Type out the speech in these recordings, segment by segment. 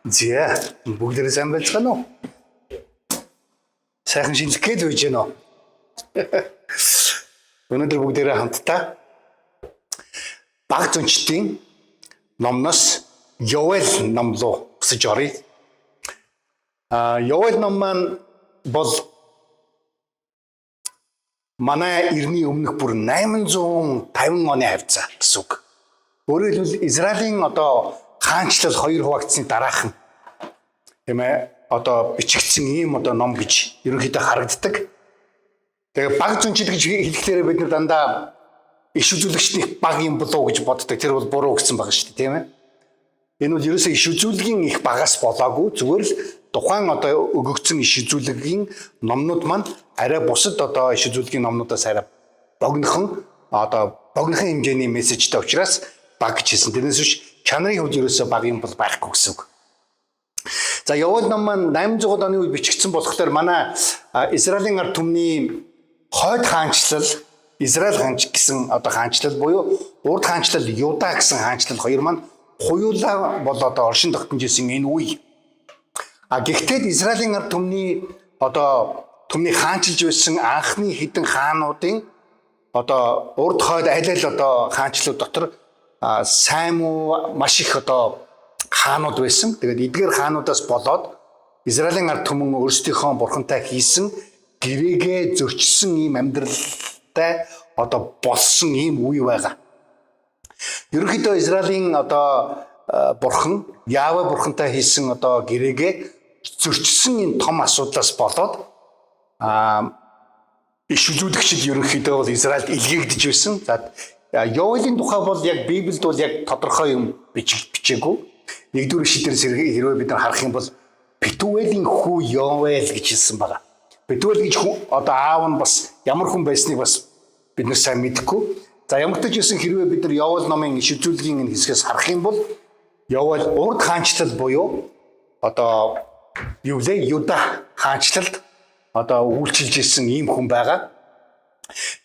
Зя бүгдээрээ сайн байцгаана уу? Сайхан шинжлэхэд үйж гэнэ үү? Өнөөдөр бүгдээрээ хамтдаа баг зөнчдийн номноос Йоэл ном руу өсөж оръё. Йоэл ном маань бол манай эртний өмнөх бүр 850 оны хавцаа гэсэн үг. Өөрөөр хэлбэл Израилийн одоо хаанчлал хоёр хуваагдсны дараахан тийм ээ одоо бичигдсэн ийм одоо ном гэж ерөнхийдөө харагддаг. Тэгээ баг зөнчил гэж хэлэхдээ бид нар дандаа иш үзүүлэгчний баг юм болов гэж боддог. Тэр бол буруу гэсэн баг шүү дээ тийм ээ. Энэ бол ерөөсөө иш үзүүлгийн их багаас болоогүй зүгээр л тухайн одоо өгөгдсөн иш үзүүлгийн номнууд маань арай бусад одоо иш үзүүлгийн номнуудаас арай богинохон хэмжээний мессежтэй учраас баг гэж хэлсэн. Тэрнээс биш чанарын хувьд ерөөсөө баг юм бол байхгүй гэсэн үг. За Йоэл ном маань 800 оны үед бичигдсэн болохоор манай Израилийн ард түмний хойд хаанчлал Израиль хаанч гэсэн одоо хаанчлал буюу урд хаанчлал Юда гэсэн хаанчлал хоёр маань хуйлаа бол одоо оршин тогтнож исэн энэ үе. Гэхдээ Израилийн ард түмний одоо түмний хаанчилж байсан анхны хэдэн хаануудын одоо урд хойд аль одоо хаанчлууд дотор сайн уу маш их одоо хаанууд байсан. Тэгээд эдгээр хаануудаас болоод Израилийн ард түмэн өөрсдийнхөө бурхантай хийсэн гэрээгээ зөрчсөн ийм амьдралтай одоо болсон ийм үе байгаа. Ерөнхийдөө Израилийн одоо бурхан Яаве бурхантай хийсэн одоо гэрээгээ зөрчсөн энэ том асуудлаас болоод иш үзүүлэгчид ерөнхийдөө бол Израильд илгээгдэж байсан. За Йоэлийн тухай бол яг Библиэд бол яг тодорхой юм бичээгүй. Нэгдүгээр шийдвэрс хэрвээ бид нар харах юм бол Бетуэлийн хүү Йоэл гэж хэлсэн байгаа. Бетуэл гэж одоо аав нь бас ямар хүн байсныг бас бид нар сайн мэдэхгүй. За ямар ч гэсэн хэрвээ бид нар Йоэл номын иш үзүүлгийн энэ хэсгээс харах юм бол Йоэл урд хаанчлал буюу одоо юу вэ? Юда хаанчлалд одоо үйлчилж ирсэн ийм хүн байгаа.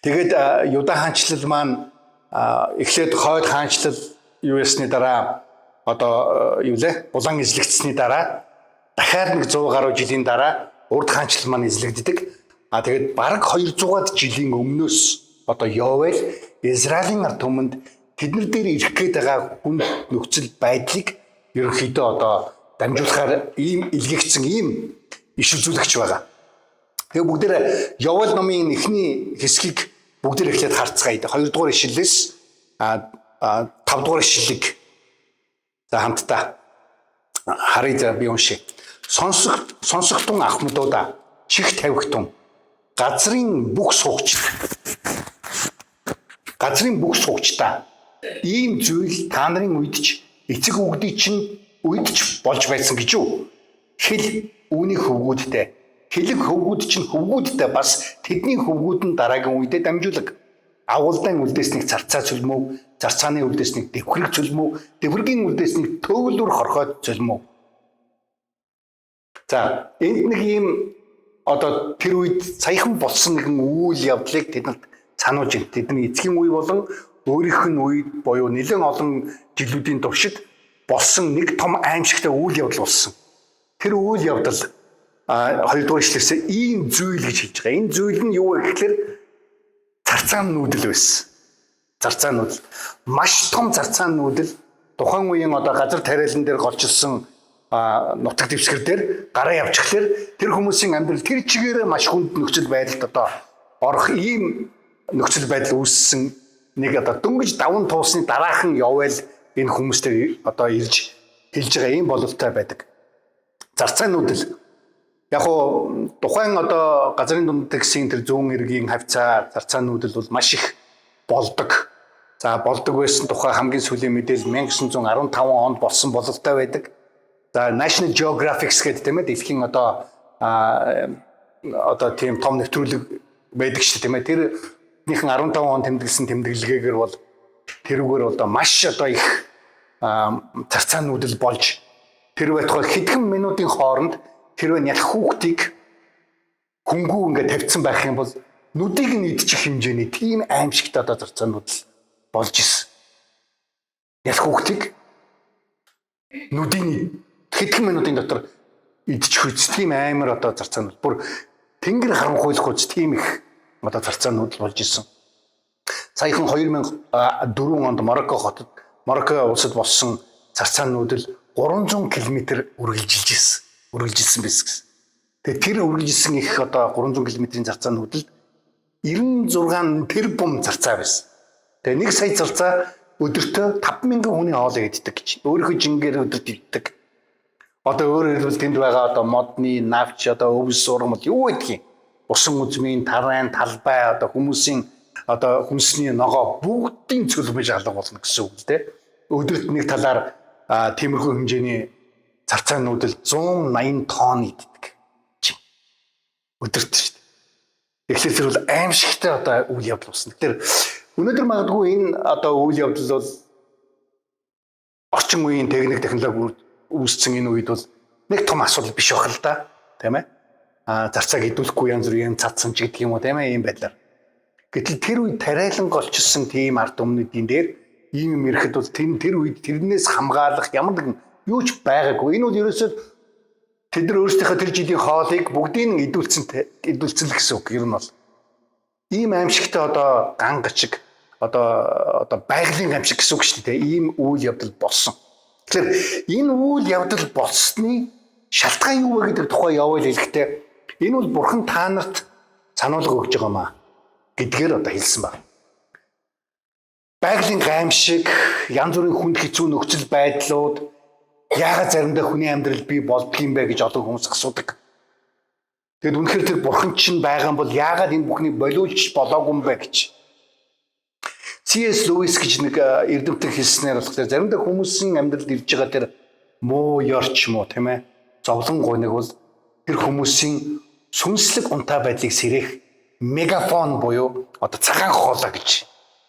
Тэгээд Юда хаанчлал маань эхлээд хойд хаанчлал юу ясны дараа одоо юу лээ булан эзлэгдсэний дараа дахиад нэг 100 гаруй жилийн дараа урд хаанчлал маань эзлэгддэг. Тэгээд бараг 200-аад жилийн өмнөөс одоо Йоэл Израилийн ард түмэнд тэднэр дээр ирэх гээд байгаа хүн нөхцөл байдлыг ерөнхийдөө одоо дамжуулахаар ийм илгээгдсэн ийм иш үзүүлэгч байгаа. Тэгээ бүгдээрээ Йоэл номын эхний хэсгийг бүгдээр эхлээд харцгаая. 2 дугаар ишлэлээс 5 дугаар ишлэлийг за хамтдаа харъя за би уншия. Сонсогтун ахмадуудаа чих тавигтун газрын бүх суугчдаа ийм зүйл та нарын үед ч эцэг өвгдий чинь үед ч болж байсан гэж юу? Хэл үүний хөвгүүдтэй хэлэг хөвгүүд чинь хөвгүүдтэй бас тэдний хөвгүүд нь дараагийн үедээ дамжуулаг. Агуулдаан үлдээснийг зарцаа цөлмөв, зарцааны үлдээснийг дэвхрэг цөлмөв, дэвхргийн үлдээснийг төөлөөр хорхоод цөлмөв. За энд нэг ийм одоо тэр үед саяхан болсон нэгэн үйл явдлыг тэдэнд сануулж байна. Тэдний эцгийн үе болон өөрийнх нь үе буюу нэлээд олон жилүүдийн туршид болсон нэг том аимшигтай үйл явдал болсон. Тэр үйл явдал 2 дугаар ишлэлээс ийм зүйл гэж хэлж байгаа. Энэ зүйл нь юу вэ гэхээр зарцаан нүүдэл байсан. Зарцаан нүүдэл. Маш том зарцаан нүүдэл тухайн үеийн одоо газар тариалан дээр голжилсон нутаг дэвсгэр дээр гараа явчихлаар тэр хүмүүсийн амьдрал тэр чигээрээ маш хүнд нөхцөл байдалд одоо орох ийм нөхцөл байдал үүссэн нэг одоо дөнгөж даван туусны дараахан Йоэл энэ хүмүүстэй одоо ирж хэлж байгаа ийм бололтой байдаг. Зарцаан нүүдэл яг уу тухайн одоо газрын дунд тагсын тэр зүүн эргийн хавцаа зарцаан нүүдэл бол маш их болдог. За болдог байсан тухай хамгийн сүүлийн мэдээлэл 1915 онд болсон бололтой байдаг. За National Geographic гэдэг тийм ээ дэлхийн одоо тийм том нэвтрүүлэг байдаг шүү дээ тийм ээ. Тэрнийхэн 15 он тэмдэглэсэн тэмдэглэгээр бол тэрүүгээр одоо маш одоо их зарцаан нүүдэл болж тэр байтугай хэдхэн минутын хооронд тэрвээ нялх хүүхдийг хөнгүү ингээд тавьсан байх юм бол нүдийг нь идчих хэмжээний тийм аимшигтай одоо зарцаанууд болж исэн. Нялх хүүхдийг нүдийн хэдхэн минутын дотор идчих үз тийм амар одоо зарцаанууд бүр тэнгэр харанхуйлахгүй тийм их одоо зарцаанууд болж исэн. Саяхан 2004 онд Марокко улсад болсон зарцаанууд л 300 км үргэлжилсэн байсан. Тэгээд тэр үргэлжилсэн их одоо 300 км-ийн зарцаанууд л 96 тэрбум зарцаа байсан. Тэгээд 1 сая зарцаа өдөртөө 5,000 хүний хоолой иддэг гэж. Өөрийнхөө жингээр өдөрт иддэг. Одоо өөрөөр хэлбэл тэнд байгаа одоо модны, навч, одоо өвс сургамал юу гэдгийг усан үзмийн, тарайн, талбай одоо хүмүүсийн одоо хүнсний ногоо бүгдийн цөлбөж алга болно гэсэн үг л дээ. Өдөрт нэг талаар тиймэрхүү хэмжээний зарцаанууд л 180 тонн иддэг. Өдөрт шүү дээ. Тэгэхээр тэр бол аимшигтай одоо үйл явдал болсон. Тэгэхээр өнөөдөр магадгүй энэ одоо үйл явдал бол орчин үеийн техник технологи үүссэн энэ үед бол нэг том асуудал биш байх л да, тийм ээ. Зарцааг хэдүүлэхгүй янз бүрийн цацсан ч гэдэг юм уу, тийм ээ, ийм байдлаар. Гэтэл тэр үед тариалан голчсон тийм ард өмнөдийн дээр ийм юм ирэхэд бол тэр үед тэрнээс хамгаалах ямар нэгэн юу ч байгаагүй. Энэ бол ерөөсөө тэд нар өөрсдийнхөө тэр жилийн хоолыг бүгдийг нь идүүлсэн л гэсэн үг. Ер нь бол ийм аимшигтай одоо ган гачиг одоо байгалийн аимшиг гэсэн үг шүү дээ. Ийм үйл явдал болсон. Тэгэхээр энэ үйл явдал болсны шалтгаан юу вэ гэдэг тухай явуул хэлэхдээ энэ бол бурхан та нарт сануулга өгж байгаамаа гэдгээр одоо хэлсэн байна. Байгалийн аимшиг, янз бүрийн хүнд хэцүү нөхцөл байдлууд яагаад заримдаа хүний амьдрал бий болдгийм бэ гэж олон хүмүүс асуудаг. Тэгэд үнэхээр тэр бурхан чинь байгаа юм бол яагаад энэ бүхнийг болиулж болоогүй юм бэ гэж. C.S. Lewis гэж нэг эрдэмтэн хэлснээр болохоор заримдаа хүмүүсийн амьдралд ирж байгаа тэр муу ёрч муу тийм ээ зовлон гоног бол тэр хүмүүсийн сүнслэг унтаа байдлыг сэрэх мегафон буюу одоо цагаан хоолой гэж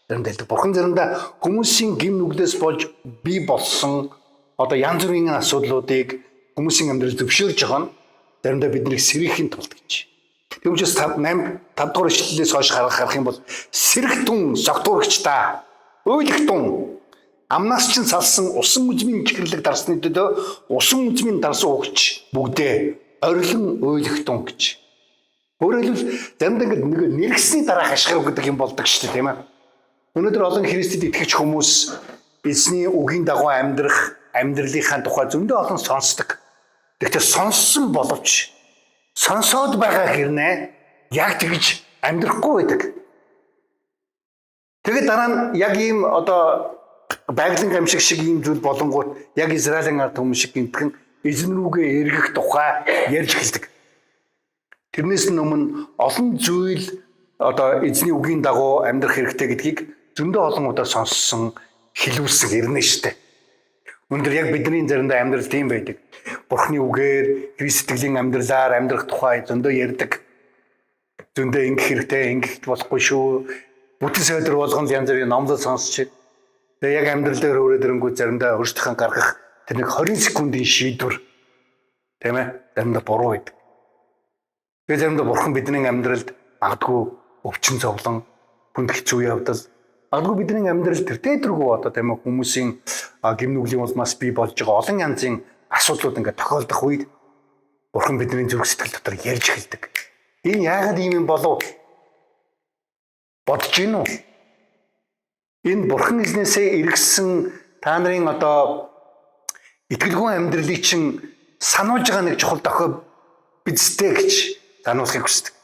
заримдаа хэлдэг. Бурхан заримдаа хүмүүсийн гим нүглээс болж бий болсон одоо янз бүрийн асуудлуудыг хүмүүсийн амьдрал зөвшөөрж байгаа нь заримдаа биднийг сэрэхийн тулд гэж. Тэгмчээс 5 дугаар ишлэлээс хойш харах юм бол сэрэг тун согтуурагч та өөлөх тун амнаас чинь салсан усан үзмийн чихэрлэг дарсны төдөө усан үзмийн дарсан өгч бүгдээ орилон өөлөх тун гэж. Өөрөөр хэлбэл заримдаа ингэ нэргсний дараа хашгирав гэдэг юм болдог шүү дээ, тийм ээ. Өнөөдөр олон Христэд итгэж хүмүүс эзний үгийн дагуу амьдралынхаа тухай зөндөө олон сонсдог. Гэхдээ сонссон боловч сонсоод байгаа хэрнээ яг тэгж амьдрахгүй байдаг. Тэгээд дараа нь яг ийм одоо байгалийн гамшиг шиг ийм зүйл болонгууд яг Израилийн ард түмэн шиг гинтгэн эзэн рүүгээ эргэх тухай ярьж эхэлдэг. Тэрнээс өмнө олон зүйл одоо эзний үгийн дагуу амьдрах хэрэгтэй гэдгийг зөндөө олон удаа сонссон, хэлүүлсэн ирнэ штэ. Өнөөдөр яг бидний заримдаа амьдрал тийм байдаг. Бурхны үгээр, Христ сэтгэлийн амьдралаар амьдрах тухай зөндөө ярьдаг. Зөндөө ингэх хэрэгтэй, ингэх болохгүй шүү. Бүтэн сойдор болгоно янз бүрийн номлол сонсч. Тэгээ яг амьдрал дээр өөрөө дэрэнгүүд заримдаа өөрсдийнхөө гаргах тэр нэг 20 секундын шийдвэр тийм ээ заримдаа буруу байдаг. Тэгээ заримдаа бурхан бидний амьдралд магадгүй өвчин зовлон, хүнд хэцүү явдал магадгүй бидний амьдрал тэр дээдргүй одоо тийм ээ хүмүүсийн гим нүглийн улмаас бий болж байгаа олон янзын асуудлууд ингээд тохиолдох үед бурхан бидний зүрх сэтгэл дотор ярьж эхэлдэг. Энэ яагаад ийм юм болов? Бодож гин үү? Энэ бурхан эзнээсээ иргэсэн та нарын одоо итгэлгүй амьдралыг чинь сануулж байгаа нэг чухал дохой бидтэй гэж сануулахыг хүсдэг.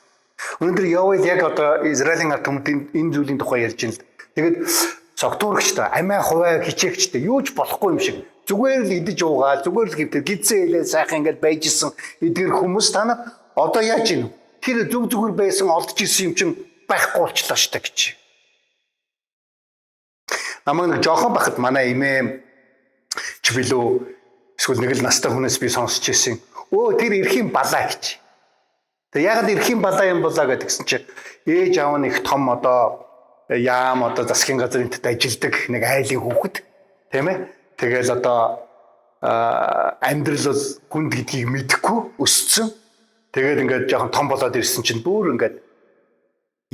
Өнөөдөр Явал яг одоо Израилийн ард түмэнд энэ зүйлийн тухай ярьж байна л. Тэгээд согтуурагчтай, амиа хуваа хичээгчтэй юу ч болохгүй юм шиг. Зүгээр л идэж уугаа, зүгээр л гэвтер гидсэн хэлээ сайхан ингээд байж исэн эдгээр хүмүүс та нар одоо яаж ийн? Тэр зүгээр байсан олдож исэн юм чинь байхгүй болчлаа штэ гэж. Намайг нэг жоохон бахад манай эмээ ч билүү эсвэл нэг л настай хүнээс би сонсч ирсэн. Өө тэр эрхийн балаа гэж. Тэг ягаад эрхийн балаа юм болоо гэдгсэн чинь ээж аав нь их том одоо яам одоо засгийн газрын төд ажилдаг нэг айлын хүүхэд тийм ээ. Тэгэл одоо амьдрал бол хүнд гэдгийг мэдэхгүй өссөн. Тэгээд ингээд жоохон том болоод ирсэн чинь бүр ингээд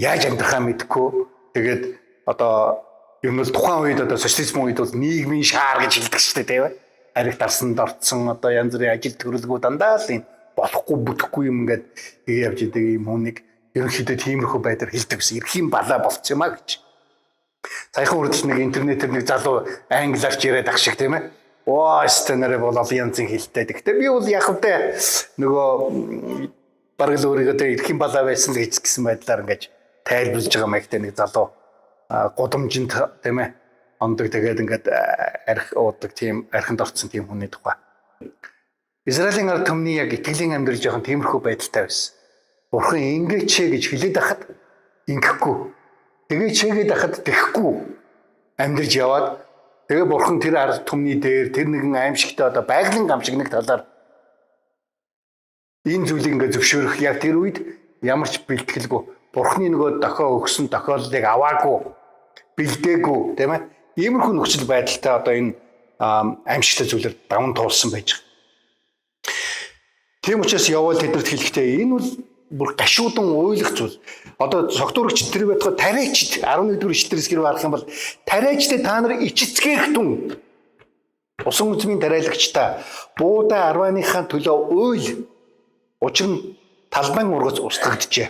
яаж амьдрахаа мэдэхгүй. Тэгээд одоо юм бол тухайн үед одоо социализмын үед бол нийгмийн шаар гэж хэлдэг шүү дээ тийм ээ. ариг дарсанд орцсон одоо янз бүрийн ажил төрөлгөө дандаа л энэ болохгүй бүтэхгүй юм ингээд явж идэг юм хүнийг ерөнхийдөө тиймэрхүү байдлаар хэлдэг гэсэн эрхийн балаа болцсон юм а гэж. Саяхан үрдэл нэг интернетээр нэг залуу англиарч яриад ах шиг тийм ээ. Оо стенэрэ бол янзын хэлтэй. Гэхдээ би бол яг хөтэ нөгөө бараг л өөрийгөө тэ эрхийн балаа байсан л гэсэн байдлаар ингээд тайлбарлаж байгаа маягтай нэг залуу гудамжинд тийм ээ ондог тэгээд ингээд арх уудаг тийм архинд орцсон тийм хүний тухай. Израилийн ард түмний яг итгэлийн амьдрал жоохон тиймэрхүү байдалтай байсан. Бурхан ингэж гэж хэлээд ахад ингэхгүй. Тэгээд чигээд ахад тэхгүй амьдарч яваад тэгээ бурхан тэр ард түмний дээр тэр нэгэн аимшигтай одоо байгалийн гамшиг нэг талаар энэ зүйлийг ингээд зөвшөөрөх яг тэр үед ямар ч бэлтгэлгүй бурханы нөгөө дохио өгсөн тохиолдлыг аваагүй бэлдээгүй тийм ээ иймэрхүү нөхцөл байдалтай одоо энэ аимшигтай зүйлээр даван туулсан байж байгаа. Тийм учраас явал тэднэрт хэлэхдээ энэ бол бүр гашуудан уйлах зүйл. Одоо согтуурч тэр байтугай тариачд 11 дэх эшлэлээс гэр харах юм бол тариачдаа та нар ичцгээх түн усан үзмийн тариалагчдаа буудаа арвааныхаа төлөө уйл учир нь талбайн ургац устгагджээ.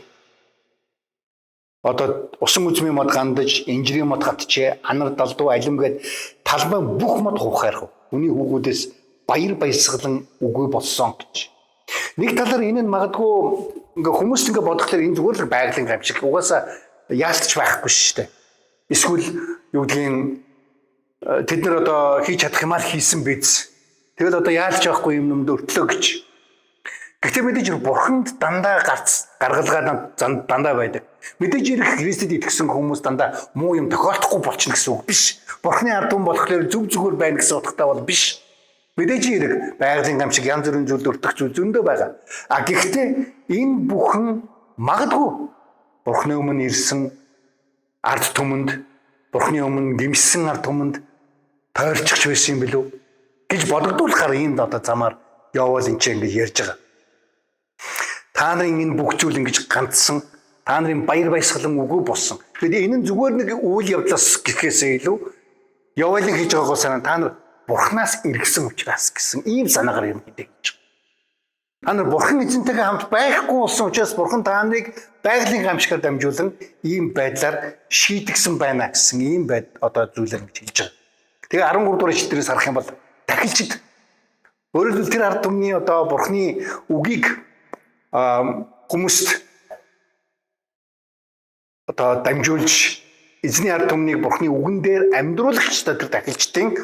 Одоо усан үзмийн мод гандаж, инжирийн мод гатжээ, анар далдуу алим гээд талбайн бүх мод хуухаарах. Үний хүүгүүдээс баяр баясгалан үгүй болсон гэж. Нэг талаар энэ нь магадгүй ингээ хүмүүс ингээ бодохлоор энэ зүгээр л байгалийн гамшиг угаасаа яалтч байхгүй шүү дээ. Эсвэл юу гэдгийг тэд нар одоо хийж чадах юмар хийсэн биз. Тэгэл одоо яалтч байхгүй юм юмд өртлөө гэж. Гэхдээ мэдээж бурханд дандаа гаргалгаа дандаа байдаг. Мэдээж ирэх Христэд итгэсэн хүмүүс дандаа муу юм тохиолдохгүй болчихно гэсэн үг биш. Бурханы ард түмэн болохоор зүг зүгээр байна гэсэн утгатай бол биш. Мэдээж ирэх байгалийн гамшиг янз бүрийн зүйл өртөх зүйл зөндөө байгаа. Гэхдээ энэ бүхэн магадгүй бурхны өмнө ирсэн ард түмэнд бурхны өмнө гимсэн ард түмэнд тойрчихж байсан юм билүү гэж бодогдуулахаар энд одоо замаар явбал энэ ч ингэж ярьж байгаа. Та нарын энэ бүх зүйл ингэж ганцсан, та нарын баяр баясгалан үгүй болсон. Тэгэхээр энэ нь зүгээр нэг үйл явдлаас гэхээсээ илүү явбалын хийж байгаагаа санаа та нар бурхнаас иргэсэн учраас гэсэн ийм санаагаар юм гэдэг гэж. Та нар бурхан эзэнтэйгээ хамт байхгүй болсон учраас бурхан та нарыг байгалийн гамшигаар дамжуулан ийм байдлаар шийдгсэн байна гэсэн ийм одоо зүйлэр гэж хэлж байгаа. Тэгээ 13 дугаар ишлэлээс харах юм бол дахилчид өөрөөр хэлбэл тэр ард түмний одоо бурхны үгийг хүмүүст одоо дамжуулж эзний ард түмнийг бурхны үгэн дээр амьдруулагчдаа тэр дахилчдыг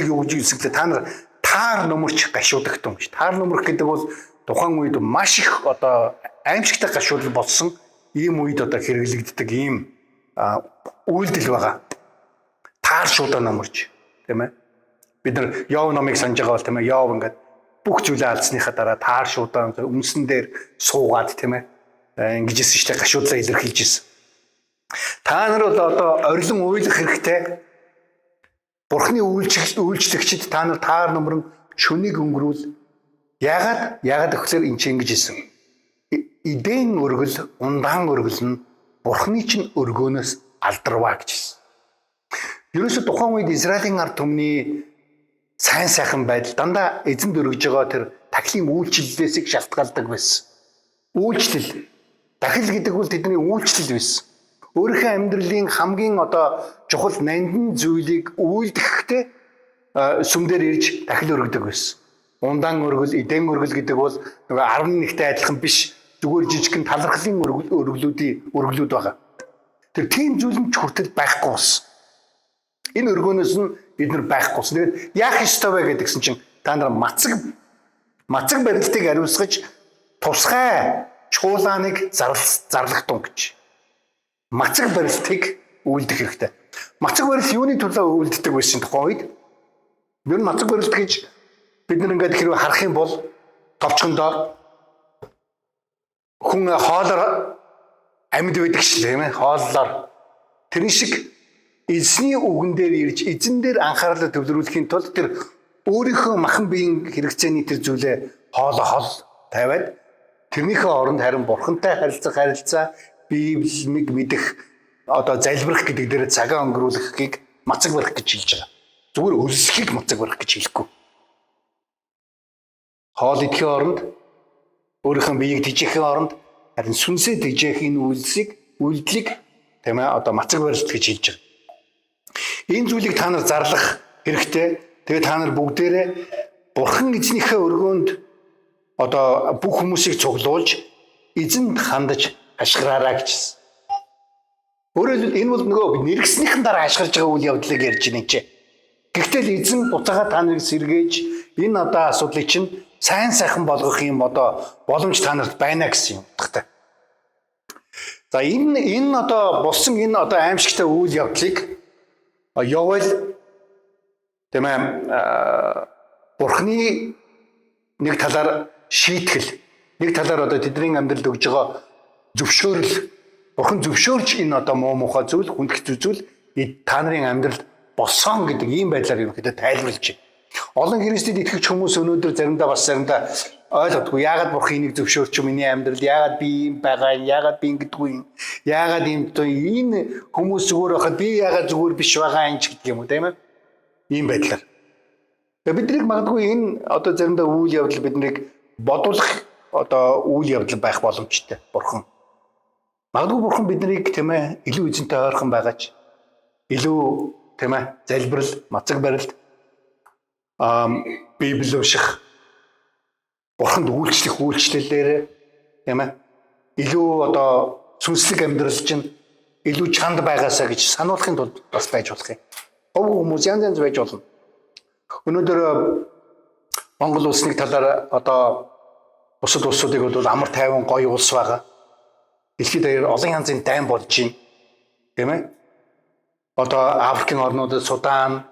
юу гэж хэлсэглээ та нар таар нөмөрч гашуудаг юм шүү. Таар нөмөрөх гэдэг бол тухайн үед маш их одоо аимшигтай гашуул болсон ийм үед одоо хэрэглэгддэг ийм үйлдэл байгаа. Таар шуудаа нөмөрч тийм ээ. Бид нар Йов номыг санаж байгаа бол тийм ээ Йов ингээд бүх зүйлээ алдсныхаа дараа таар шуудаа өмсөн дээр суугаад тийм ээ ингэж хэлсэн шүү дээ гашуудлаа илэрхийлж ирсэн. Та нар бол одоо орилон уйлах хэрэгтэй. Бурхны үйлчлэгчид та нар таар нөмрөн шөнийг өнгөрүүл. Яагаад гэхээр энэ чинь ингэж хэлсэн. Эдийн өргөл, ундаан өргөл нь бурхны чинь өргөөнөөс алдарваа гэж хэлсэн. Ерөөсө тухайн үед Израилийн ард түмний сайн сайхан байдал дандаа эзэнд өргөж байгаа тэр тахилын үйлчлэлээс шалтгаалдаг байсан. Үйлчлэл. Дахил гэдэг бол тэдний үйлчлэл байсан. Өөрийнхөө амьдралын хамгийн одоо чухал нандин зүйлийг үйлдэхтэй сүмдэр ирж дахил өргөдөг байсан. Ундаан өргөл, эдэн өргөл гэдэг бол нөгөө 11-тэй адилхан биш. Зүгээр жижигхэн талархлын өргөлүүд байгаа. Тэр тийм зүйл нь ч хүртэл байхгүй болсон. Энэ өргөөнөөс нь бид нар байхгүй болсон. Тэгээд яах ёстой вэ гэдгсэн чинь та нар мацаг барилтыг ариусгаж тусгай чуулганыг зарлахтун гэж. Мацаг барилтыг үйлдэх хэрэгтэй. Мацаг барилт юуны төлөө үйлддэг байсан тухайн үед? Ер нь мацаг барилт гэж бид нар ингээд хэрвээ харах юм бол товчхондоо хүн хоолоор амьд байдаг шүү дээ, тийм ээ? Хооллоор тэрэн шиг эзний үгэн дээр ирж эзэн дээр анхаарлаа төвлөрүүлэхийн тулд тэр өөрийнхөө махан биеийн хэрэгцээний тэр зүйлээ хоол тавиад тэрнийхээ оронд харин бурхантай харилцаа Библийг мэдэх одоо залбирах гэдэг дээр цагаа өнгөрүүлэхийг мацаг барих гэж хэлж байгаа. Зүгээр өлсөхийг мацаг барах гэж хэлэхгүй. Хоол идэхийн оронд өөрийнхөө биеийг тэжээхийн оронд харин сүнсээ тэжээх энэ үйлдэлийг тийм ээ одоо мацаг барилт гэж хэлж байгаа. Энэ зүйлийг та нар зарлах хэрэгтэй. Тэгээ та нар бүгдээрээ Бурхан эзнийхээ өргөөнд одоо бүх хүмүүсийг цуглуулж эзэнд хандаж ашиглаарай гэжсэн. Өөрөөр хэлбэл энэ бол нөгөө нэргснийхэн дараа ашиглаж байгаа үйл явдлыг ярьж байна ч. Гэхдээ л эзэн буцаага та нарыг сэргээж энэ одоо асуудлыг чинь сайн сайхан болгох юм одоо боломж та нарт байна гэсэн юм утгатай. За энэ одоо болсон энэ одоо аимшигтай үйл явдлыг явал тийм ээ Бурхны нэг талаар шийтгэл, нэг талаар одоо тэдний амьдралд өгж байгаа зөвшөөрөл, Бурхан зөвшөөрч энэ одоо муу мухай зүйл, хүндх зүйл та нарын амьдралд болсон гэдэг ийм байдлаар ерөнхийдөө тайлбарлаж байна. Олон Христэд итгэгч хүмүүс өнөөдөр заримдаа ойлгодгүй. Яагаад Бурхан энийг зөвшөөрч миний амьдрал, яагаад би ийм байгаа юм, яагаад би ингэдэггүй юм, яагаад энэ хүмүүс зүгээр байхад би яагаад зүгээр биш байгаа юм ч гэдэг юм уу, тийм ээ? Ийм байдлаар. Биднийг магадгүй энэ одоо заримдаа үйл явдал биднийг бодуулах одоо үйл явдал байх боломжтой Бурхан. Магадгүй Бурхан биднийг тийм ээ илүү эзэнтэй ойрхон байгаач. Илүү тийм ээ залбирал, мацаг барилт Библи унших, Бурханд үйлчлэх үйлчлэлээр тийм ээ илүү одоо сүнслэг амьдрал чинь илүү чанд байгаасаа гэж сануулахын тулд бас байж болох юм. Хүмүүс янз байж болно. Өнөөдөр Монгол улсны талаар одоо бусад улсуудыг бол амар тайван гоё улс байгаа. Дэлхийд даяар олон янзын дайн болж байна. Тийм ээ? Одоо Африкийн орнуудад Судан,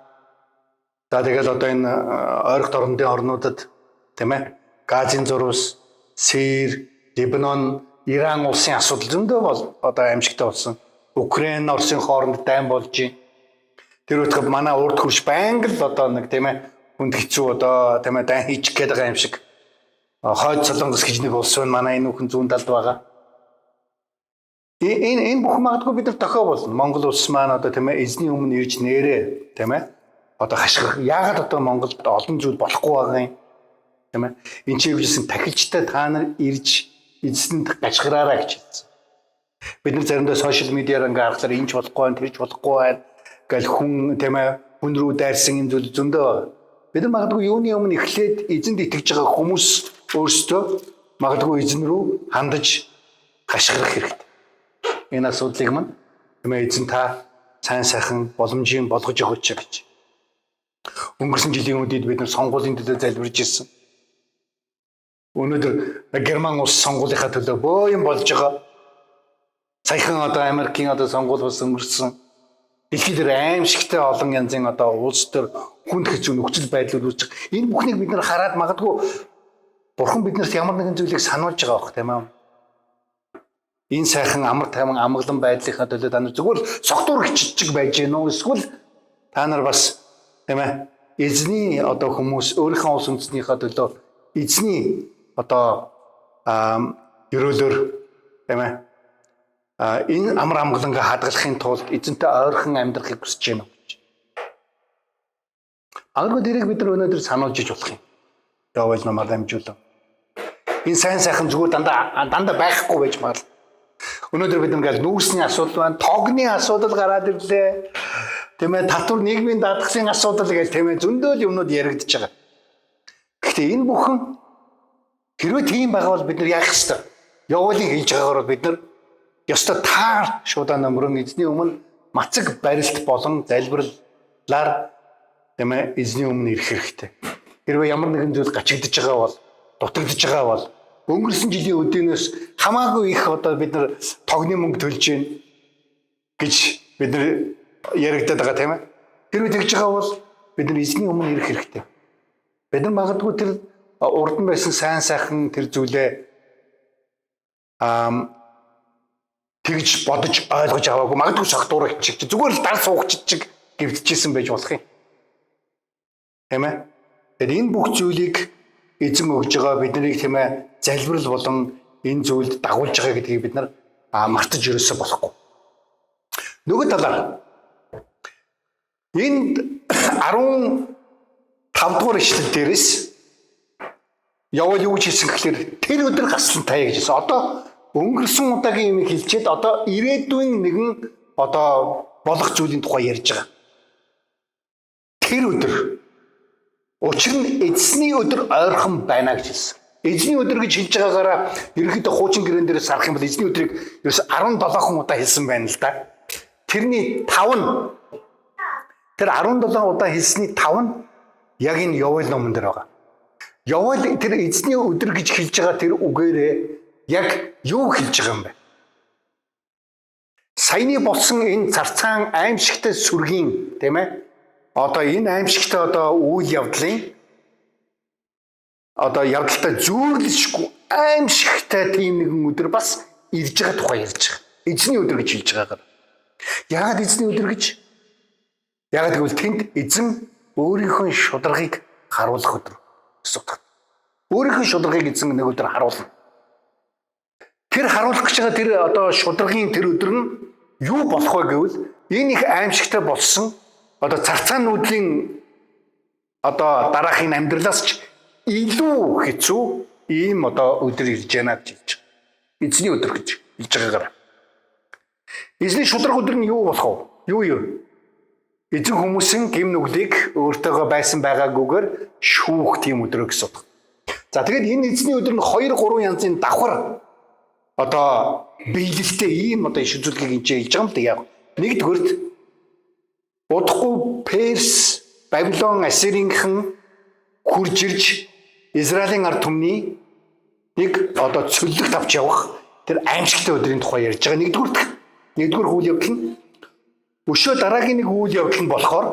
за тэгэл одоо энэ ойролт орнуудын орнуудад тийм ээ? Газийн зурвас, Сир, Либанон, Иран улсын асуудал зөндөө бол одоо аимшигтай болсон. Украин, Оросын хооронд дайн болж байна. Тэр үеийнх манай урд хурш байнга л одоо нэг тийм ээ хүнд хэцүү одоо тийм ээ дайн хийчих гээд байгаа юм шиг. Хойд Солонгос гэж нэг улс байна. Манай энэ бүхэн зүүн талд байгаа. Энэ бүх магадгүй бид нар дохио болно. Монгол улс маань одоо тийм ээ эзний өмнө ирж нэрээ тийм ээ одоо хашгирах. Яагаад одоо Монголд олон зүйл болохгүй байгаа юм? Тийм ээ. Энд чи юусэн тахилчтай та нар ирж эзэнд гашгираарай гэж хэлсэн. Бид нар заримдаа сошиал медиаар ингээ харахаар энэ ч болохгүй байна, тэр ч болохгүй байна гэл хүн тийм ээ хүн рүү дайрсан энэ зүйл зөндөө байна. Бид нар магадгүй юуны өмнө эхлээд эзэнд итгэж байгаа хүмүүс өөрсдөө магадгүй эзэн рүү хандаж гашгирах хэрэгтэй. Энэ асуудлыг мань тийм ээ эзэн та сайн сайхан боломжийг болгож өгөөч гэж. Өнгөрсөн жилийн үеэд бид нар сонгуулийн төлөө залбирж ирсэн. Өнөөдөр Герман улс сонгуулийнхаа төлөө бөө юм болж байгаа. Саяхан одоо Америкийн одоо сонгуул бас өнгөрсөн. Дэлхийд аимшигтай олон янзын одоо улс төр хүнд хэцүү нөхцөл байдлууд үүсэж байгаа. Энэ бүхнийг бид нар хараад магадгүй Бурхан биднэрт ямар нэгэн зүйлийг сануулж байгаа бох тийм ээ. Энэ сайхан амар тайван амгалан байдлынхаа төлөө та нар зүгээр согтуур хиччих байж гэнэ үү? Эсвэл та нар бас тийм ээ эзний одоо хүмүүс өөрийнхөө улс үндэстнийхээ төлөө эзний одоо ерөөлөөр тийм ээ энэ амар амгалангаа хадгалахын тулд эзэнтэй ойрхон амьдрахыг хүсэж байна гэж. Агуу дэрийг бид нар өнөөдөр сануулж иж болох юм. Явал намайг амжуулаа. Энэ сайн сайхан зүгээр дандаа байхгүй байж магадгүй. Өнөөдөр бид ингээл нүүрсний асуудал байна, тогны асуудал гараад ирлээ. Тийм ээ татвар нийгмийн даатгалын асуудал гэж тийм ээ зөндөө юмнууд яригдчихэж байгаа. Гэхдээ энэ бүхэн хэрвээ тийм байгаа бол бид нар яах ёстой? Явуулын хийж байгаагаар бид нар ёстой таар шуудан нөмрөн эзний өмнө мацаг барилт болон залбирлаар тийм ээ эзний өмнө ирэх хэрэгтэй. Хэрвээ ямар нэгэн зүйл гачигдж байгаа бол, дутагдж байгаа бол өнгөрсөн жилийн өдөөнөөс хамаагүй их одоо бид нар тогны мөнгө төлж гин гэж бид нар яригадаад байгаа тийм ээ. Хэрвээ тэгж байгаа бол бид нар эзний өмнө ирэх хэрэгтэй. Бид нар магадгүй тэр урд нь байсан сайн сайхан тэр зүйлээ тэгж бодож ойлгож аваагүй магадгүй согтуурах чиг зүгээр л дар суугч чиг гівдчихсэн байж болох юм. Тийм ээ. Тэгэхээр энэ бүх зүйлийг эзэн өгж байгаа биднийг тийм ээ залбирал болон энэ зүйлд дагуулж байгаа гэдгийг бид нар мартаж ерөөсөө болохгүй. Нөгөө талаар энд 15 дугаар ишлэл дээрээс явал юу гэж хэлсэн гэхээр тэр өдөр гаслан таяа гэж хэлсэн. Одоо өнгөрсөн удаагийн юм хэлчихэд одоо ирээдүйн нэгэн одоо болох зүйлийн тухай ярьж байгаа. Тэр өдөр учир нь эзний өдөр ойрхон байна гэж хэлсэн. Эзний өдөр гэж хэлж байгаагаараа ерөнхийдөө хуучин гэрэн дээрээс харах юм бол эзний өдрийг ерөөс 17 удаа хэлсэн байна л да. Тэрний 5 нь тэр 17 удаа хэлсний 5 нь яг энэ Йовел номон дээр байгаа. Йовел тэр эзний өдөр гэж хэлж байгаа тэр үгээрээ яг юу хэлж байгаа юм бэ? Саяны болсон энэ царцаан аимшигтай сүргийн тийм ээ. Одоо энэ аимшигтай одоо үйл явдлын одоо явдалтай зүйрлэшгүй аимшигтай тийм нэгэн өдөр бас ирж байгаа тухай ярьж байгаа. Эзний өдөр гэж хэлж байгаагаар. Яагаад эзний өдөр гэж? Яагаад гэвэл тэнд эзэн өөрийнхөө шударгыг харуулах өдөр гэсэн үг. Өөрийнхөө шударгыг эзэн нэг өдөр харуулна. Тэр харуулах гэж байгаа тэр одоо шударгын тэр өдөр нь юу болох вэ гэвэл энэ их аимшигтай болсон одоо царцаануудын одоо дараахийн амьдралаас ч илүү хэцүү ийм одоо өдөр ирж байна гэж хэлж байгаа. Эзний өдөр гэж хэлж байгаагаар. Эзний шударга өдөр нь юу болох вэ? Юу? Эзэн хүмүүсийн гэм нүглийг өөртөөгөө байсан байгаагүйгээр шүүх тийм өдөр гэсэн үг. За тэгээд энэ эзний өдөр нь 2-3 янзын давхар одоо биелэлтэй ийм одоо иш үзүүлгийг энэ хэлж байгаа юм л да яг. Нэгдүгürt удахгүй Перс, Бабилон, Ассирийнхэн хурж ирж Израилийн ард түмний нэг одоо цөллөгт авч явах тэр аимшигтай өдрийн тухай ярьж байгаа. Нэгдүгээр үйл явдал нь өшөө дараагийн нэг үйл явдал нь болохоор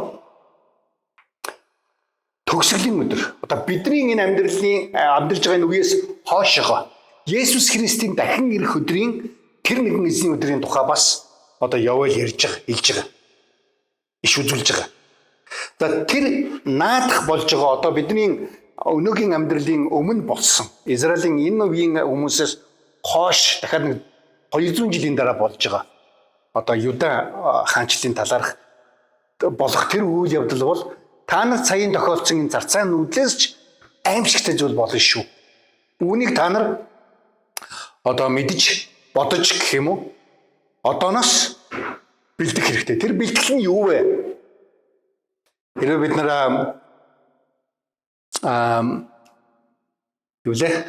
төгсгөлийн өдөр. Одоо бидний энэ амьдарч байгаа энэ үеэс хоошоо Есүс Христийн дахин ирэх өдрийн тэр нэгэн эзний өдрийн тухай бас одоо Йовел ярьж байгаа, хэлж байгаа. Иш үзүүлж байгаа. За тэр наадах болж байгаа одоо бидний өнөөгийн амьдралын өмнө болсон Израилийн энэ үеийн хүмүүсээс хойш дахиад нэг 200 жилийн дараа болж байгаа. Одоо Юда хаанчлалын талаарх болох тэр үйл явдал бол та нар саяын тохиолдсон энэ зарцаан нүдлээс ч аимшигтай зүйл болно шүү. Үүнийг та нар одоо мэдж бодож гэх юм уу? Одооноос бэлдэх хэрэгтэй. Тэр бэлтгэл нь юу вэ? Хэрвээ бид нар юу лээ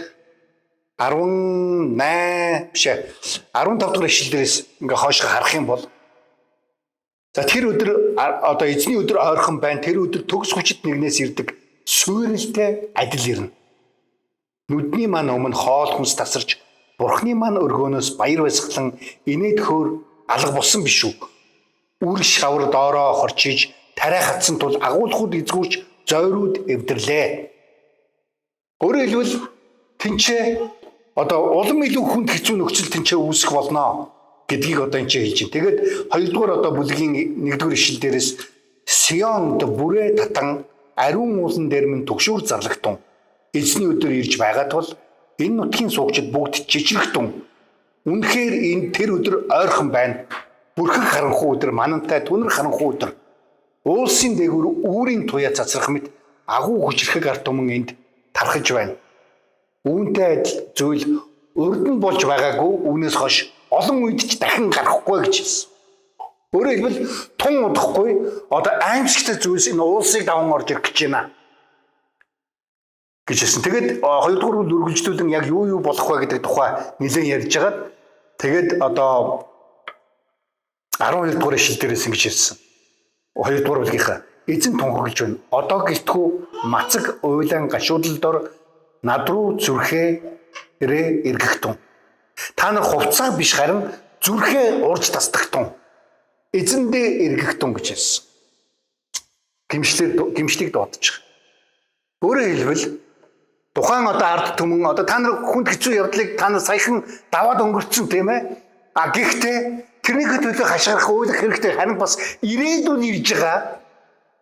15 дугаар ишлэл дээрээс ингээ хойшоо харах юм бол за тэр өдөр одоо эзний өдөр ойрхон байна. Тэр өдөр төгс хүчит нэгнээс ирдэг суурилтай адил ирнэ. Нүдний маань өмнө хоол хүнс тасарч Бурхны маань өргөөнөөс баяр баясгалан инээд хөөр алга болсон биш үү? Үр шавар доороо хорчиж тариа хатсан тул агуулгууд эзгүүрч зойрууд эвдэрлээ. Өөрөөр хэлбэл тэнцээ одоо улам илүү хүнд хэцүү нөхцөл тэнцээ үүсэх болно гэдгийг одоо энэ хэлж байна. Тэгээд 2 дугаар одоо бүлгийн 1 дугаар ишлэл дээрээс Сионд бүрээ татан ариун уулан дээр минь түгшүүр зарлагтун эзний өдөр ирж байгаа тул энэ нутгийн суугчид бүгд жижигтун. Үнэхээр энэ тэр өдөр ойрхон байна. Бүрхэг харанхуй өдөр, манантай түнэр харанхуй өдөр. Уулсын дээгүүр үүрийн туяа цацрах мэт агуу хүчрхэг ард түмэн энд тархаж байна. Үүнтэй адил зүйл урд нь болж байгаагүй үүнээс хойш олон үед ч дахин гарахгүй гэж хэлсэн. Өөрөөр хэлбэл тун удахгүй одоо аимшигтай зүйлс энэ уулсыг даван орж ирэх гэж байна гэж хэлсэн. Тэгээд 2 дугаар үл үргэлжлүүлэн яг юу болох вэ гэдэг тухай нэлээд ярьж хагаад тэгээд одоо 12 дугаар ишлэл дээрээс ингэж хэлсэн. 2 дугаар бүлгийнхаа эзэн тунхаглаж байна. Одоо гэлтгүү мацаг уйлан гашуудлал дор над руу зүрхээрээ эргэхтун. Та нар хувцаа биш харин зүрхээ урж тасдагтун. Эзэндээ эргэхтун гэж хэлсэн. Гимшлийг дуудаж байгаа. Өөрөөр хэлбэл тухайн одоо ард түмэн одоо та нар хүнд хэцүү явдлыг та нар саяхан даваад өнгөрцөн тийм ээ. Гэхдээ тэрний төлөө хашгирах уйлах хэрэгтэй харин бас ирээдүйн ирж байгаа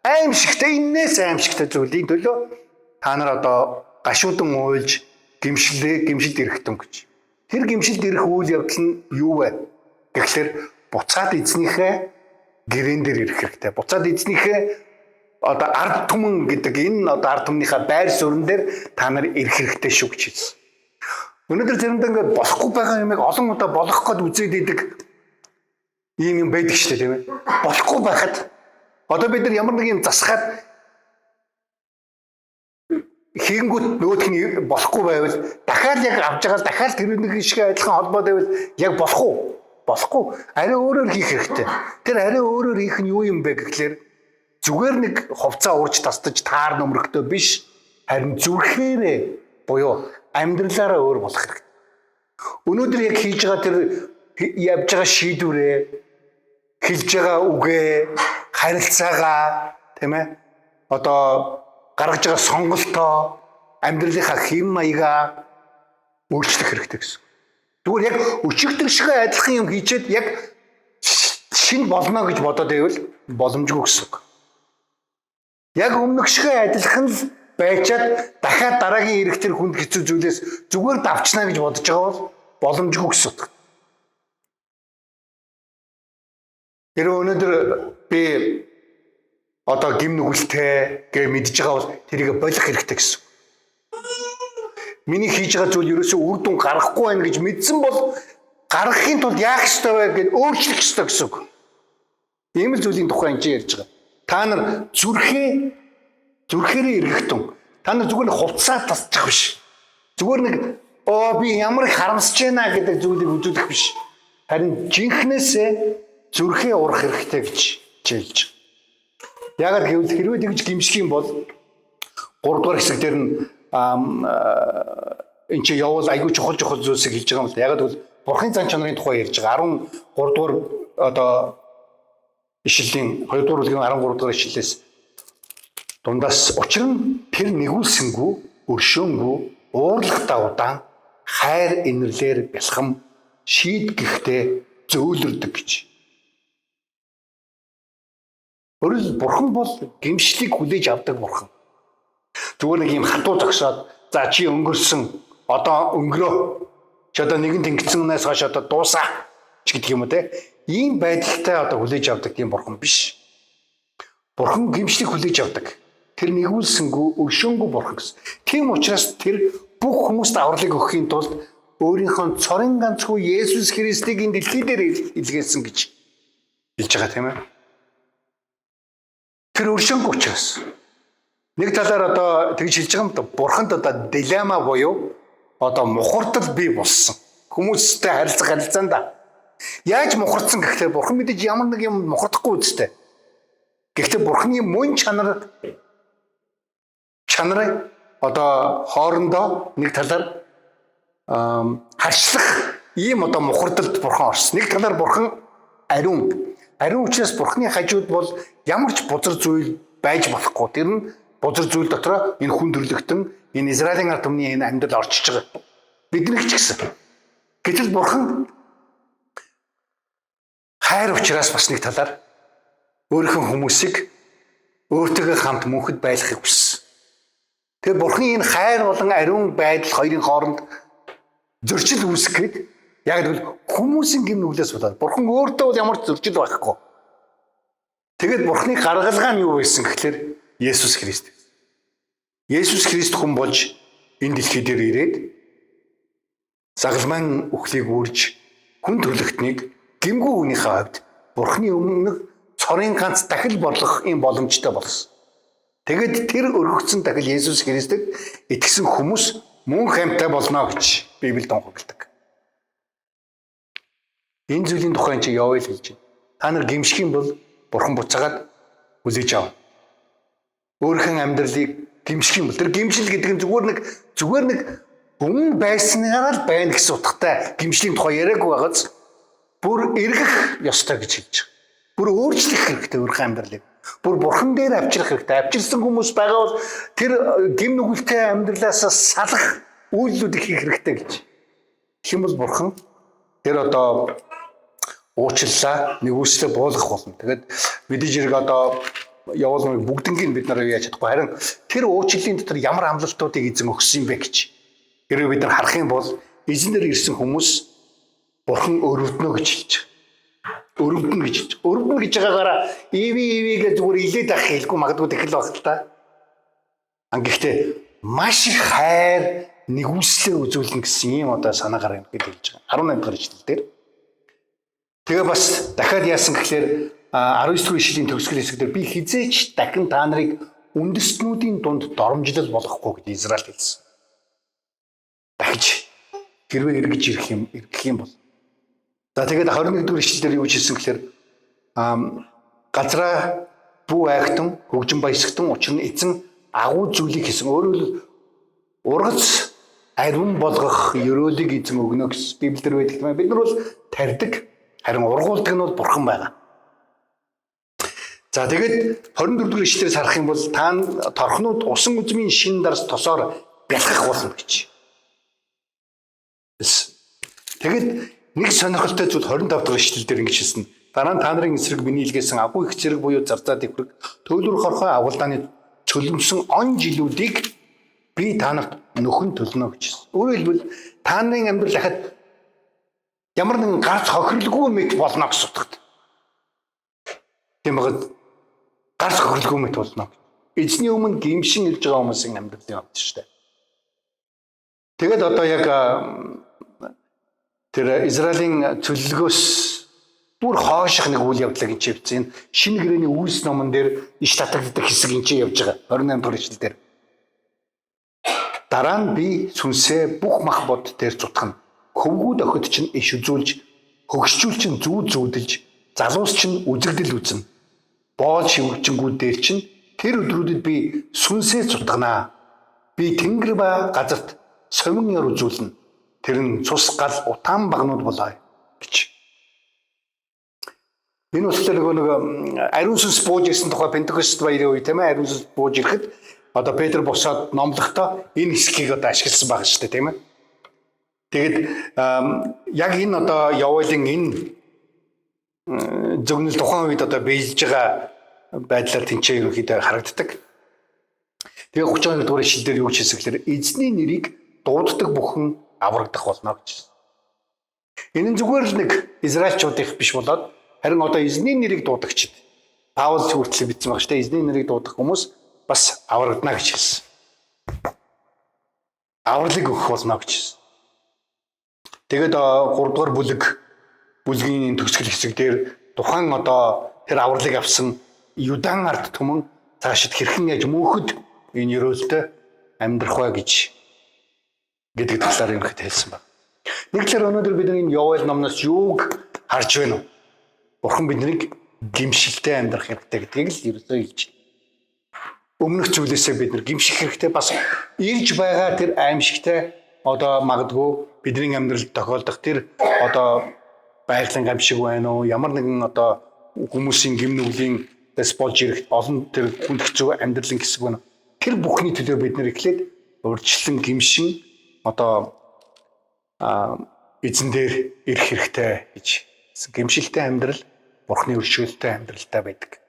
аимшигтай иннээс аимшигтай зүйлийн төлөө та нар одоо гашуудан уйлж гимшилд ирэхтэн гэж. Тэр гимшилд ирэх үйл явдал нь юу вэ? Тэгэхээр буцаад эзнийхээ гэрэн дээр ирэх хэрэгтэй. Буцаад эзнийхээ одоо ард түмэн гэдэг энэ одоо ард түмнийхээ байр суурин дээр та нар ирэх хэрэгтэй шүү гэж хэлсэн. Өнөөдөр заримдаа ингээд болохгүй байгаа юмыг олон удаа болох гээд үзээд идэг юм байдаг шүү дээ, тийм ээ. Болохгүй байхад одоо бид нар ямар нэг юм засгаад хийнгүүт нөгөөх нь болохгүй байвал дахиад яг авч байгаа дахиад тэр нэг шиг адилхан холбоо байвал яг болохгүй арай өөрөөр хийх хэрэгтэй. Тэр арай өөрөөр хийх нь юу юм бэ гэхлээр зүгээр нэг хувцас уурж тасдаж таар нөмрөхтэй биш, харин зүрхээрээ буюу амьдралаараа өөр болох хэрэгтэй. Өнөөдөр яг хийж байгаа тэр явж байгаа шийдвэрээ, хэлж байгаа үгээ, харилцаагаа, тийм ээ? Одоо гаргаж байгаа сонголтоо, амьдралынхаа хэм маягаа өөрчлөх хэрэгтэй гэсэн. Зүгээр яг өчигдөр шиг адилхан юм хийчихэд яг шинэ болно гэж бодоод байвал боломжгүй гэсэн үг. Яг өмнөх шиг адилхан л байчаад дахиад дараагийн ирэх тэр хүнд хэцүү зүйлээс зүгээр давчнаа гэж бодож байгаа бол боломжгүй гэсэн үг. Тэр өнөөдөр би одоо гим нүгэлтэй гэж мэдж байгаа бол тэрийг болох хэрэгтэй гэсэн. Миний хийж байгаа зүйл ерөөсөө үр дүн гаргахгүй байна гэж мэдсэн бол гаргахын тулд яах ёстой вэ гэж өөрчлөх ёстой гэсэн үг. Ийм л зүйлийн тухай энэ ярьж байгаа. Та нар зүрхээрээ эргэхтэн. Та нар зүгээр нэг хувцас тасчих биш. Зүгээр нэг би ямар их харамсаж байна гэдэг зүйлийг үзүүлэх биш. Харин жинхнээсээ зүрхээ урах хэрэгтэй гэж хэлж байгаа. Яагаад гэвэл хэрвээ тэгж гимших юм бол 3 дугаар хэсэг дээр нь энэ чи явал айгүй чухал зүйлсийг хэлж байгаа юм л. Яагаад гэвэл Бурхны зан чанарын тухай ярьж байгаа. 13 дугаар одоо ишлэлийн 2 дугаар бүлгийн 13 дугаар ишлэлээс дундаас учир нь тэр нэгүүлсэнгүү, өршөөнгүү, уурлахтаа удаан, хайр инэрлэр бэлхам, шийдгэхдээ зөөлрдөг гэж. Өөрөлд Бурхан бол гимшлийг хүлээж авдаг Бурхан. Зүгээр нэг юм хатуу зогсоод за чи өнгөрсөн одоо өнгөрөө чи одоо нэгэн тэнгицэн унаас хойш одоо дуусаа ч гэдэг юм уу те. Ийм байдалтай одоо хүлээж авдаг тийм Бурхан биш. Бурхан гимшлийг хүлээж авдаг. Тэр нэгүүлсэнгүү, өршөөнгүү Бурхан гэсэн. Тийм учраас тэр бүх хүмүүст авралыг өгөхийн тулд өөрийнхөө цорын ганцгүй Есүс Христийг энэ дэлхий дээр илгээсэн гэж хэлж байгаа тийм ээ. Тэр өршөөнгөө учраас нэг талаар одоо тэгж хэлж байгаа юм да. Бурханд одоо дилемма буюу одоо мухардал бий болсон. Хүмүүстэй харилцаанда яаж мухардсан гэхлээр Бурхан мэдээж ямар нэг юм мухардахгүй үстэй. Гэхдээ Бурханы мөн чанарыг одоо хоорондоо нэг талаар харьцлах ийм одоо мухардалд Бурхан орсон. Нэг талаар Бурхан ариун учраас Бурханы хажууд бол ямар ч бузар зүйл байж болохгүй. Тэр нь бузар зүйл дотор энэ хүн төрлөختөн энэ Израилийн ард түмний энэ амьдрал орчиж байгаа. Бидний ч гэсэн. Гэтэл Бурхан хайр учраас бас нэг талаар өөрийнхөө хүмүүсийг өөртөөгөө хамт мөнхөд байлгахыг хүссэн. Тэгээ Бурханы энэ хайр болон ариун байдал хоёрын хооронд зөрчил үүсэх гээд яг л хүмүүсийн гим нүглээс болоод Бурхан өөртөө бол ямар ч зөрчил байхгүй. Тэгээд Бурханы гаргалгаа нь юу байсан гэхэлэр Есүс Христ. Есүс Христ хүн болж энэ дэлхий дээр ирээд загалмайн үхлийг үрж хүн төрлөختнийг гимгүү хүнийхээ хувьд Бурханы өмнө цорын ганц дахил болох юм боломжтой болсон. Тэгэд тэр өргөгдсөн дахил Есүс Христэд итгэсэн хүмүүс мөн хамтаа болно гэж Библиэд тунхагладаг. Энэ зүйлийн тухай чи Йовел хэлж байна. Та нар гимших юм бол Бурхан буцаагаад хүлээж авна. Өөрийнхөө амьдралыг гимших юм бол тэр гимшил гэдэг нь зүгээр нэг хүн байснараа л байна гэсэн утгатай гимшлийн тухай яриаггүй байгааз бүр эргэх ёстой гэж хэлж байгаа. Бүр өөрчлөх хэрэгтэй өөрийнхөө амьдралыг. Бүр Бурхан дээр авчрах хэрэгтэй. Авчирсан хүмүүс байгаа бол тэр гим нүгэлтэй амьдралаас салах үйлдэлүүд хийх хэрэгтэй гэж. Тэгэх юм бол Бурхан тэр одоо уучлалаа нэгүслээ буулгах болно. Тэгээд мэдээж хэрэг одоо явуулмыг бүгднийг бид нараа яаж чадахгүй. Харин тэр уучлалын дотор ямар амлалтуудыг эзэн өгсөн юм бэ гэж. Хэрвээ бид нар харах юм бол эзэнээр ирсэн хүмүүс Бурхан өрөвднө гэж хэлж байгаа. Өрөвдөн гэж байгаагаараа ивэгээ зүгээр илээд авах хэлгүй магадгүй тэгэл баг л та. Гэхдээ маш их хайр нэгүслээ үзүүлнэ гэсэн ийм одоо санаагаар юм гэж хэлж байгаа. 18 дахь ишлэл дээр. Тэгээ бас дахиад яасан гэхээр 19 дэх ишлэлийн төгсгөл хэсгээр би хизээч дахин та нарыг үндэстнүүдийн дунд доромжлол болгохгүй гэж Израиль хэлсэн. Дахиж хэрвээ эргэж ирэх юм бол. За тэгээд 21 дэх ишлэлээр юу хэлсэн гэхээр газраа бүү айхтан хөгжин баясгтан учир нь эзэн агуу зүйлийг хийсэн. Өөрөөр хэлбэл ургац ариун болгох ёроолыг эзэн өгнө гэсэн Библиэр байдаг юм. Бид нар бол тарьдаг, харин ургуулдаг нь бол Бурхан байгаа. За тэгээд 24 дэх ишлэлээс харах юм бол та торхнууд усан үзмийн шин дарс тосоор бялхах болно гэж. Тэгээд нэг сонирхолтой зүйл 25 дахь ишлэл дээр ингэж хэлсэн. Дараа нь та нарын эсрэг миний илгээсэн агуу их зэрэг буюу зарцаа дэврэг төөлөр хорхой агуулдааны цөлмсөн он жилүүдийг би та нарт нөхөн төлнө гэж хэлсэн. Өөрөөр хэлбэл та нарын амьдрал дахиад ямар нэгэн гарц хохирлгүй мэт болно гэсэн утгатай. Тийм багт гарц хохирлгүй мэт болно. Эзний өмнө гимшин ирж байгаа хүмүүсийн амьдралын явд шүү дээ. Тэгээд одоо яг тэр Израилийн цөллөгөөс бүр хооших нэг үйл явдлыг энэ хэвцэн шинэ гэрээний үйлс номон дээр иш татагддаг хэсэг энэ явж байгаа. 28 дахь ишлэл дээр. Дараа нь би сүнсээ бүх мах бод дээр цутгана. Хөвгүүд охид чинь иш үзүүлж, хөгшчүүл чинь зүүд зүүдэлж, залуус чинь үзэгдэл үзнэ. Боол шивгчэнгүүд дээр чинь тэр өдрүүдэд би сүнсээ цутганаа. Би тэнгэр ба газарт совин яр үзүүлнэ. Тэр нь цус гал утаан багнууд болоо гэж. Энэ үсэлэр нэг ариун сүнс бууж ирсэн тухай Пентекост баярын үе тийм ээ ариун сүнс бууж ирэхэд одоо Петр босоод номлохдоо энэ хэсгийг одоо ашигласан байгаа шүү дээ тийм ээ. Тэгэд яг энэ одоо Явуулын энэ зөвнөл тухайн үед одоо биелж байгаа байдлаар тэнцээ ерөнхийдөө харагддаг. Тэгээ 32 дугаар ишлэлээр юу хэлсэн гэхээр эзний нэрийг дууддаг бүхэн аврагдах болно гэж. Энэ нь зүгээр л нэг израильчуудын биш болоод харин одоо эзний нэрийг дуудагчид Паул хүртэл бичсэн баг шүү дээ. Эзний нэрийг дуудах хүмүүс бас аврагдана гэж хэлсэн. Авралыг өгөх болно гэж хэлсэн. Тэгээд 3 дугаар бүлгийн төгсгөл хэсэг дээр тухайн одоо тэр авралыг авсан Юдан ард түмэн цаашид хэрхэн яаж мөнхөд энэ ёроолтой амьдрах вэ гэдэг талаар юм хэд хэлсэн байна. Нэг талаар өнөөдөр бид энэ Явуул номноос юуг харж байна вэ? Бурхан биднийг гимшилтэй амьдрах хэрэгтэй гэдгийг л ерөөсөө хэлж байна. Өмнөх зүйлээсээ бид нар гимших хэрэгтэй бас ирж байгаа тэр аимшигтай одоо магадгүй бидний амьдралд тохиолдох тэр одоо байгалийн гамшиг байна уу? Ямар нэгэн одоо хүмүүсийн гим нүглийн дэс болж ирэх олон тэр хүнд хэцүү амьдралын хэсэг байна. Тэр бүхний төлөө бид нар эхлээд урьдчилан гимшин одоо эзэн дээр ирэх хэрэгтэй гэж. Гимшилтэй амьдрал Бурхны өршөөлтэй амьдралтай байдаг.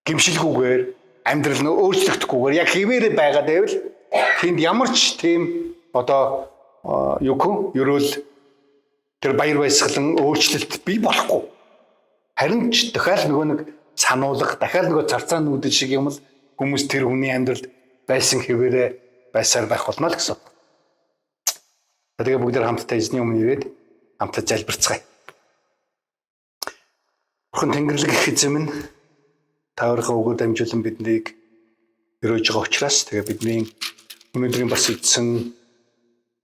Гимшилгүйгээр амьдрал нь өөрчлөгдөхгүйгээр яг хэвээрээ байгаа дэвэл тэнд ямар ч тийм одоо ёроол тэр баяр баясгалан өөрчлөлт бий болохгүй. Харин ч дахиад нөгөө нэг сануулга, дахиад нөгөө царцаа нүүдэл шиг юм л хүмүүс тэр хүний амьдралд байсан хэвээрээ байсаар байх болно л гэсэн. Тэгээ бүгд хамтдаа эзний өмнө ирээд хамтдаа залбирцгаая. Бурхан Тэнгэрлэг их эзэм нь та өөрийнхөө үгээр дамжуулан биднийг өрөөж байгаа учраас тэгээ бидний өнөөдрийн бас эзэн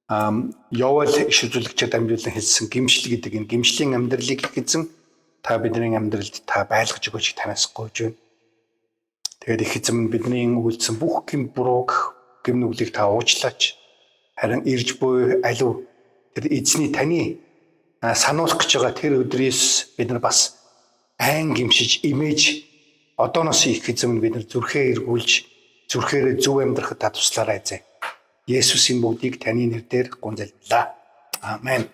Явуул иш үзүүлэгчээр дамжуулан хэлсэн гимшил гэдэг энэ гимшлийн амьдралыг их эзэн та бидний амьдралд та байлгаж өгөөч танаас гуйж байна. Тэгээд их эзэм бидний үйлдсэн бүх гим бурууг гим нүглийг та уучлаач. Харин ирж буй аливаа тэр эзний таны сануулах гэж байгаа тэр өдрөөс бид нар бас айн гимшиж имэж одооноос их эзэм бид нар зүрхээ эргүүлж зүрхээрээ зөв амьдрахад та туслаарай зэ. Есүсийн бүгдийг таны нэрээр гуйж залбирлаа. Амен.